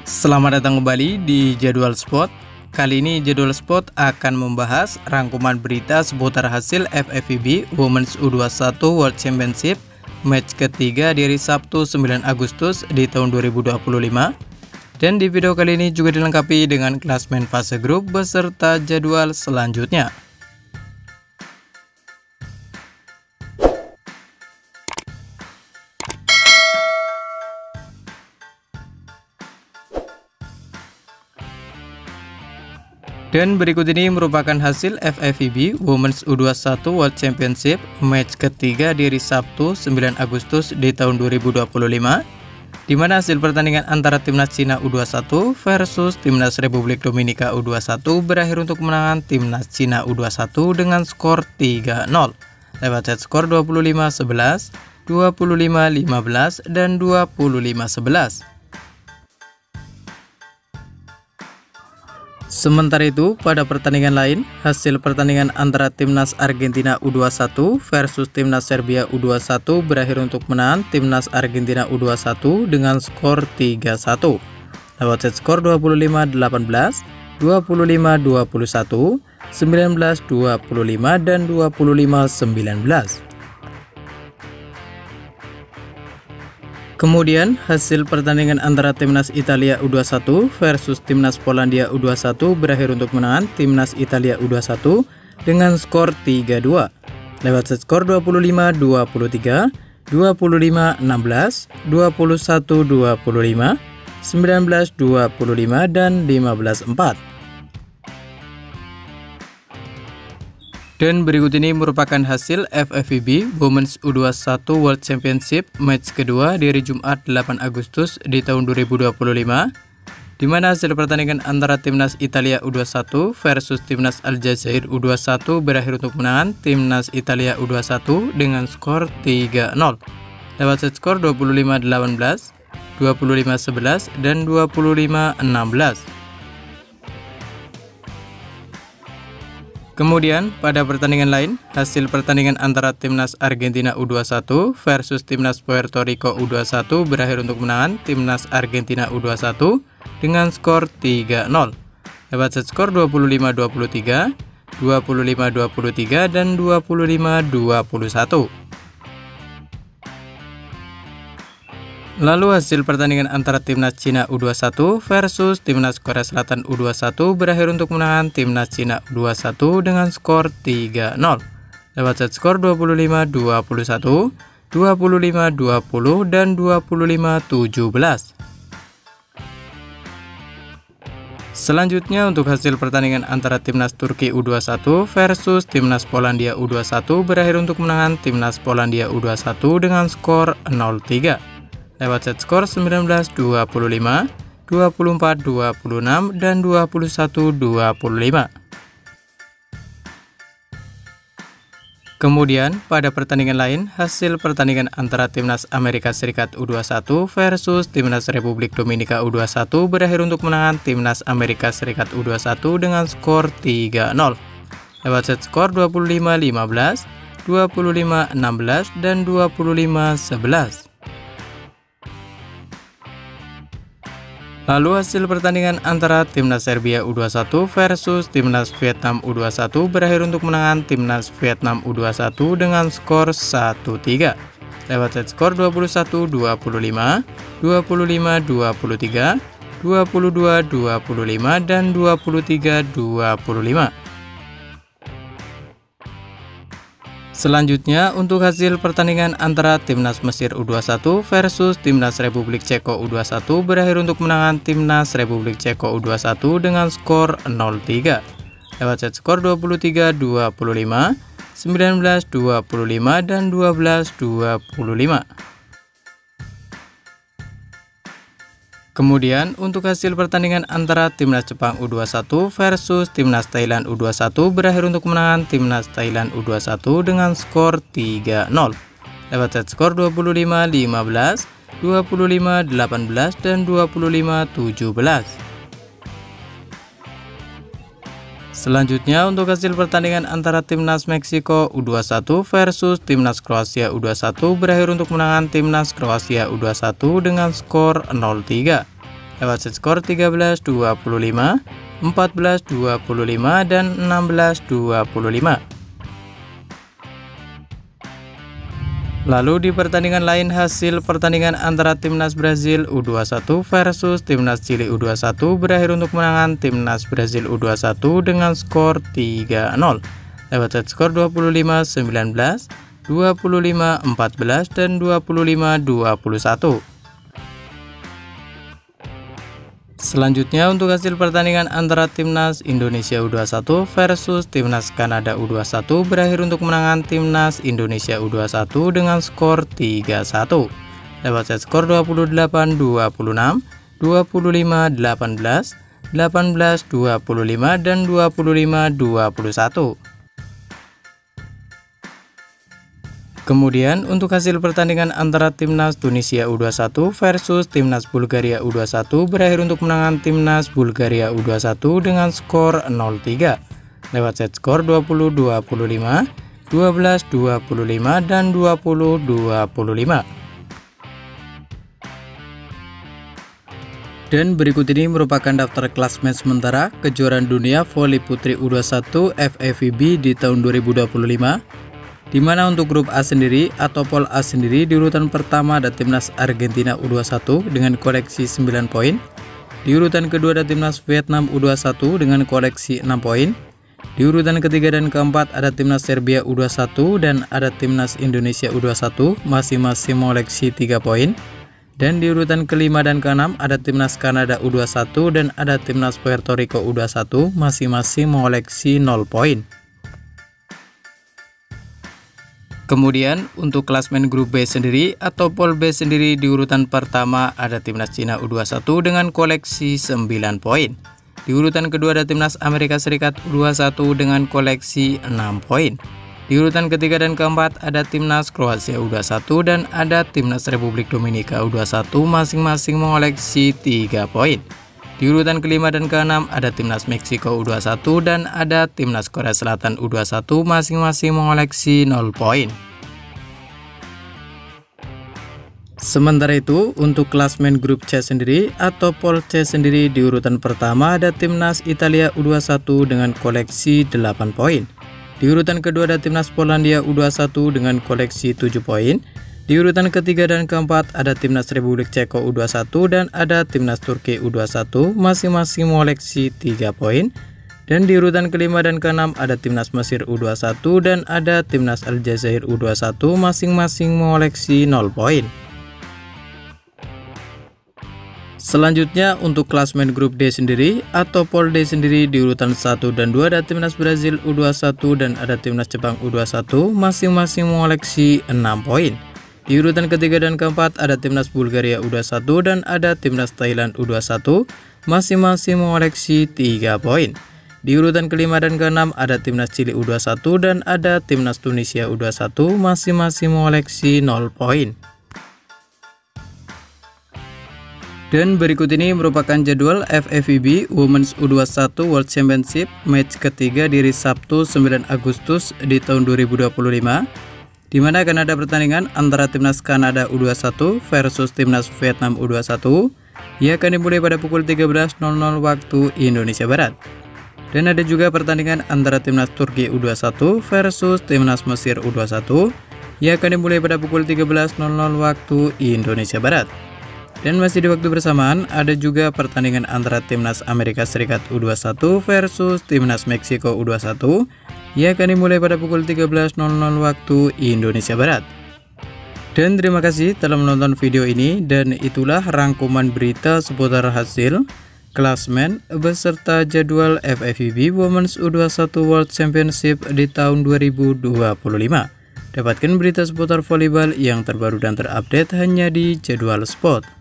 Selamat datang kembali di Jadwal Sport. Kali ini Jadwal Sport akan membahas rangkuman berita seputar hasil FIVB Women's U21 World Championship match ketiga di hari Sabtu 9 Agustus di tahun 2025. Dan di video kali ini juga dilengkapi dengan klasmen fase grup beserta jadwal selanjutnya. Dan berikut ini merupakan hasil FIVB Women's U21 World Championship match ketiga di hari Sabtu 9 Agustus di tahun 2025, di mana hasil pertandingan antara Timnas Cina U21 versus Timnas Republik Dominika U21 berakhir untuk kemenangan Timnas Cina U21 dengan skor 3-0 lewat set skor 25-11, 25-15, dan 25-11. Sementara itu, pada pertandingan lain, hasil pertandingan antara Timnas Argentina U21 versus Timnas Serbia U21 berakhir untuk menang Timnas Argentina U21 dengan skor 3-1 lewat set skor 25-18, 25-21, 19-25, dan 25-19. Kemudian, hasil pertandingan antara Timnas Italia U21 versus Timnas Polandia U21 berakhir untuk menang Timnas Italia U21 dengan skor 3-2 lewat set skor 25-23, 25-16, 21-25, 19-25, dan 15-4. Dan berikut ini merupakan hasil FIVB Women's U21 World Championship match kedua di hari Jumat 8 Agustus di tahun 2025, di mana hasil pertandingan antara Timnas Italia U21 versus Timnas Aljazair U21 berakhir untuk menang Timnas Italia U21 dengan skor 3-0 lewat set skor 25-18, 25-11, dan 25-16. Kemudian, pada pertandingan lain, hasil pertandingan antara Timnas Argentina U21 versus Timnas Puerto Rico U21 berakhir untuk menang Timnas Argentina U21 dengan skor 3-0 lewat set skor 25-23, 25-23, dan 25-21. Lalu hasil pertandingan antara Timnas Cina U21 versus Timnas Korea Selatan U21 berakhir untuk menang Timnas Cina U21 dengan skor 3-0 lewat set skor 25-21, 25-20, dan 25-17. Selanjutnya untuk hasil pertandingan antara Timnas Turki U21 versus Timnas Polandia U21 berakhir untuk menang Timnas Polandia U21 dengan skor 0-3 lewat set skor 19-25, 24-26, dan 21-25. Kemudian, pada pertandingan lain, hasil pertandingan antara Timnas Amerika Serikat U21 versus Timnas Republik Dominika U21 berakhir untuk menang Timnas Amerika Serikat U21 dengan skor 3-0 lewat set skor 25-15, 25-16, dan 25-11. Lalu hasil pertandingan antara Timnas Serbia U21 versus Timnas Vietnam U21 berakhir untuk menang Timnas Vietnam U21 dengan skor 1-3 lewat set skor 21-25, 25-23, 22-25, dan 23-25. Selanjutnya, untuk hasil pertandingan antara Timnas Mesir U21 versus Timnas Republik Ceko U21 berakhir untuk menang Timnas Republik Ceko U21 dengan skor 0-3 lewat set skor 23-25, 19-25, dan 12-25. Kemudian, untuk hasil pertandingan antara Timnas Jepang U21 versus Timnas Thailand U21 berakhir untuk kemenangan Timnas Thailand U21 dengan skor 3-0 lewat set skor 25-15, 25-18, dan 25-17. Selanjutnya, untuk hasil pertandingan antara Timnas Meksiko U21 versus Timnas Kroasia U21 berakhir untuk kemenangan Timnas Kroasia U21 dengan skor 0-3 lewat set skor 13-25, 14-25, dan 16-25. Lalu di pertandingan lain, hasil pertandingan antara Timnas Brazil U21 versus Timnas Chili U21 berakhir untuk kemenangan Timnas Brazil U21 dengan skor 3-0 lewat set skor 25-19, 25-14, dan 25-21. Selanjutnya untuk hasil pertandingan antara Timnas Indonesia U21 versus Timnas Kanada U21 berakhir untuk kemenangan Timnas Indonesia U21 dengan skor 3-1 lewat set skor 28-26, 25-18, 18-25, dan 25-21. Kemudian untuk hasil pertandingan antara Timnas Tunisia U21 versus Timnas Bulgaria U21 berakhir untuk kemenangan Timnas Bulgaria U21 dengan skor 0-3 lewat set skor 20-25, 12-25, dan 20-25. Dan berikut ini merupakan daftar klasmen sementara kejuaraan dunia voli putri U21 FIVB di tahun 2025. Di mana untuk grup A sendiri atau pol A sendiri di urutan pertama ada Timnas Argentina U21 dengan koleksi 9 poin. Di urutan kedua ada Timnas Vietnam U21 dengan koleksi 6 poin. Di urutan ketiga dan keempat ada Timnas Serbia U21 dan ada Timnas Indonesia U21 masing-masing mengoleksi 3 poin. Dan di urutan kelima dan keenam ada Timnas Kanada U21 dan ada Timnas Puerto Rico U21 masing-masing mengoleksi 0 poin. Kemudian untuk klasmen grup B sendiri atau pol B sendiri di urutan pertama ada Timnas Cina U21 dengan koleksi 9 poin. Di urutan kedua ada Timnas Amerika Serikat U21 dengan koleksi 6 poin. Di urutan ketiga dan keempat ada Timnas Kroasia U21 dan ada Timnas Republik Dominika U21 masing-masing mengoleksi 3 poin. Di urutan kelima dan keenam ada Timnas Meksiko U21 dan ada Timnas Korea Selatan U21 masing-masing mengoleksi 0 poin. Sementara itu untuk klasmen grup C sendiri atau pol C sendiri di urutan pertama ada Timnas Italia U21 dengan koleksi 8 poin. Di urutan kedua ada Timnas Polandia U21 dengan koleksi 7 poin. Di urutan ketiga dan keempat ada Timnas Republik Ceko U21 dan ada Timnas Turki U21 masing-masing mengoleksi 3 poin. Dan di urutan kelima dan keenam ada Timnas Mesir U21 dan ada Timnas Aljazair U21 masing-masing mengoleksi 0 poin. Selanjutnya untuk klasmen grup D sendiri atau pol D sendiri di urutan 1 dan 2 ada Timnas Brazil U21 dan ada Timnas Jepang U21 masing-masing mengoleksi 6 poin. Di urutan ketiga dan keempat ada Timnas Bulgaria U21 dan ada Timnas Thailand U21 masing-masing mengoleksi 3 poin. Di urutan kelima dan keenam ada Timnas Chili U21 dan ada Timnas Tunisia U21 masing-masing mengoleksi 0 poin. Dan berikut ini merupakan jadwal FIVB Women's U21 World Championship match ketiga di hari Sabtu 9 Agustus di tahun 2025. Di mana akan ada pertandingan antara Timnas Kanada U21 versus Timnas Vietnam U21 yang akan dimulai pada pukul 13.00 waktu Indonesia Barat. Dan ada juga pertandingan antara Timnas Turki U21 versus Timnas Mesir U21 yang akan dimulai pada pukul 13.00 waktu Indonesia Barat. Dan masih di waktu bersamaan ada juga pertandingan antara Timnas Amerika Serikat U21 versus Timnas Meksiko U21 yang akan dimulai pada pukul 13.00 waktu Indonesia Barat. Dan terima kasih telah menonton video ini dan itulah rangkuman berita seputar hasil, klasmen, beserta jadwal FIVB Women's U21 World Championship di tahun 2025. Dapatkan berita seputar volleyball yang terbaru dan terupdate hanya di Jadwal Sport.